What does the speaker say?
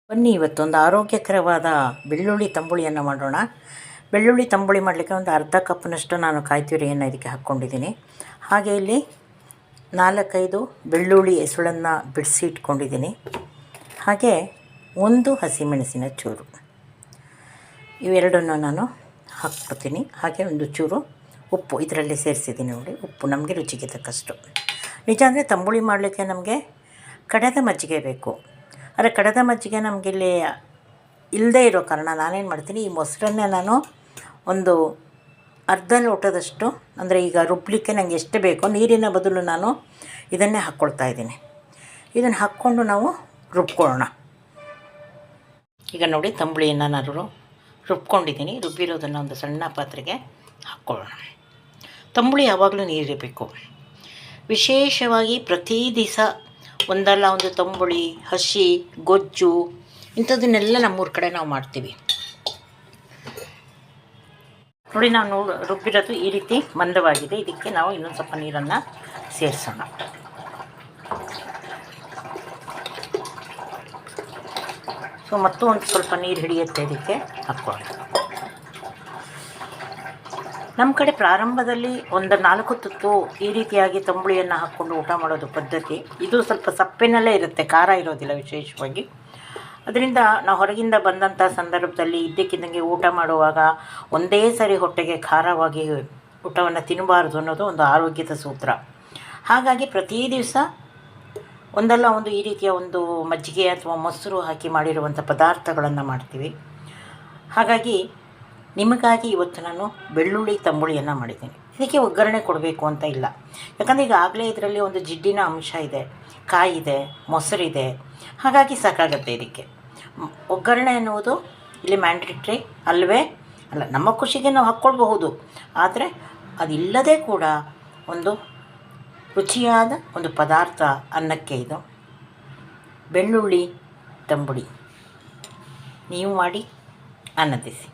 ಬನ್ನಿ ಇವತ್ತೊಂದು ಆರೋಗ್ಯಕರವಾದ ಬೆಳ್ಳುಳ್ಳಿ ತಂಬುಳಿಯನ್ನು ಮಾಡೋಣ. ಬೆಳ್ಳುಳ್ಳಿ ತಂಬುಳಿ ಮಾಡಲಿಕ್ಕೆ ಒಂದು ಅರ್ಧ ಕಪ್ನಷ್ಟು ನಾನು ಕಾಯಿ ತುರಿಯನ್ನು ಇದಕ್ಕೆ ಹಾಕ್ಕೊಂಡಿದ್ದೀನಿ. ಹಾಗೆ ಇಲ್ಲಿ 4-5 ಬೆಳ್ಳುಳ್ಳಿ ಎಸುಳನ್ನು ಬಿಡಿಸಿ ಇಟ್ಕೊಂಡಿದ್ದೀನಿ. ಹಾಗೆ ಒಂದು ಹಸಿಮೆಣಸಿನ ಚೂರು, ಇವೆರಡನ್ನು ನಾನು ಹಾಕ್ಕೊಡ್ತೀನಿ. ಹಾಗೆ ಒಂದು ಚೂರು ಉಪ್ಪು ಇದರಲ್ಲಿ ಸೇರಿಸಿದ್ದೀನಿ. ನೋಡಿ, ಉಪ್ಪು ನಮಗೆ ರುಚಿಗೆ ತಕ್ಕಷ್ಟು. ನಿಜ ಅಂದರೆ ತಂಬುಳಿ ಮಾಡಲಿಕ್ಕೆ ನಮಗೆ ಕಡೆದ ಮಜ್ಜಿಗೆ ಬೇಕು. ಆದರೆ ಕಡೆದ ಮಜ್ಜಿಗೆ ನಮಗಿಲ್ಲಿ ಇಲ್ಲದೇ ಇರೋ ಕಾರಣ ನಾನೇನು ಮಾಡ್ತೀನಿ, ಈ ಮೊಸರನ್ನೇ ನಾನು ಒಂದು ಅರ್ಧ ಲೋಟದಷ್ಟು, ಅಂದರೆ ಈಗ ರುಬ್ಬಲಿಕ್ಕೆ ನನಗೆ ಎಷ್ಟು ಬೇಕೋ ನೀರಿನ ಬದಲು ನಾನು ಇದನ್ನೇ ಹಾಕ್ಕೊಳ್ತಾ ಇದ್ದೀನಿ. ಇದನ್ನು ಹಾಕ್ಕೊಂಡು ನಾವು ರುಬ್ಕೊಳ್ಳೋಣ. ಈಗ ನೋಡಿ, ತಂಬುಳಿಯನ್ನು ನಾನು ರುಬ್ಕೊಂಡಿದ್ದೀನಿ. ರುಬ್ಬಿರೋದನ್ನು ಒಂದು ಸಣ್ಣ ಪಾತ್ರೆಗೆ ಹಾಕ್ಕೊಳ್ಳೋಣ. ತಂಬುಳಿ ಯಾವಾಗಲೂ ನೀರಿರಬೇಕು. ವಿಶೇಷವಾಗಿ ಪ್ರತಿ ದಿವಸ ಒಂದಲ್ಲ ಒಂದು ತಂಬುಳಿ, ಹಸಿ, ಗೊಜ್ಜು ಇಂಥದ್ದನ್ನೆಲ್ಲ ನಮ್ಮೂರ ಕಡೆ ನಾವು ಮಾಡ್ತೀವಿ. ನೋಡಿ, ನಾವು ರುಬ್ಬಿರೋದು ಈ ರೀತಿ ಮಂದವಾಗಿದೆ. ಇದಕ್ಕೆ ನಾವು ಇನ್ನೊಂದು ಸ್ವಲ್ಪ ನೀರನ್ನು ಸೇರಿಸೋಣ. ಮತ್ತು ಒಂದು ಸ್ವಲ್ಪ ನೀರು ಹಿಡಿಯುತ್ತೆ, ಇದಕ್ಕೆ ಹಾಕ್ಕೊಳ್ಳೋಣ. ನಮ್ಮ ಕಡೆ ಪ್ರಾರಂಭದಲ್ಲಿ ಒಂದು 4 ತುತ್ತು ಈ ರೀತಿಯಾಗಿ ತಂಬುಳಿಯನ್ನು ಹಾಕ್ಕೊಂಡು ಊಟ ಮಾಡೋದು ಪದ್ಧತಿ. ಇದು ಸ್ವಲ್ಪ ಸಪ್ಪೆನಲ್ಲೇ ಇರುತ್ತೆ, ಖಾರ ಇರೋದಿಲ್ಲ ವಿಶೇಷವಾಗಿ. ಅದರಿಂದ ನಾವು ಹೊರಗಿಂದ ಬಂದಂಥ ಸಂದರ್ಭದಲ್ಲಿ ಇದ್ದಕ್ಕಿದ್ದಂಗೆ ಊಟ ಮಾಡುವಾಗ ಒಂದೇ ಸರಿ ಹೊಟ್ಟೆಗೆ ಖಾರವಾಗಿ ಊಟವನ್ನು ತಿನ್ನಬಾರ್ದು ಅನ್ನೋದು ಒಂದು ಆರೋಗ್ಯದ ಸೂತ್ರ. ಹಾಗಾಗಿ ಪ್ರತಿ ದಿವಸ ಒಂದಲ್ಲ ಒಂದು ಈ ರೀತಿಯ ಒಂದು ಮಜ್ಜಿಗೆ ಅಥವಾ ಮೊಸರು ಹಾಕಿ ಮಾಡಿರುವಂಥ ಪದಾರ್ಥಗಳನ್ನು ಮಾಡ್ತೀವಿ. ಹಾಗಾಗಿ ನಿಮಗಾಗಿ ಇವತ್ತು ನಾನು ಬೆಳ್ಳುಳ್ಳಿ ತಂಬುಳಿಯನ್ನು ಮಾಡಿದ್ದೀನಿ. ಇದಕ್ಕೆ ಒಗ್ಗರಣೆ ಕೊಡಬೇಕು ಅಂತ ಇಲ್ಲ, ಯಾಕಂದರೆ ಈಗಾಗಲೇ ಇದರಲ್ಲಿ ಒಂದು ಜಿಡ್ಡಿನ ಅಂಶ ಇದೆ, ಕಾಯಿ ಇದೆ, ಮೊಸರಿದೆ. ಹಾಗಾಗಿ ಸಾಕಾಗುತ್ತೆ. ಇದಕ್ಕೆ ಒಗ್ಗರಣೆ ಎನ್ನುವುದು ಇಲ್ಲಿ ಮ್ಯಾಂಡೇಟ್ರಿ ಅಲ್ಲವೇ ಅಲ್ಲ. ನಮ್ಮ ಖುಷಿಗೆ ನಾವು ಹಾಕ್ಕೊಳ್ಬಹುದು, ಆದರೆ ಅದಿಲ್ಲದೆ ಕೂಡ ಒಂದು ರುಚಿಯಾದ ಒಂದು ಪದಾರ್ಥ ಅನ್ನಕ್ಕೆ ಇದು ಬೆಳ್ಳುಳ್ಳಿ ತಂಬುಳಿ. ನೀವು ಮಾಡಿ ಆನಂದಿಸಿ.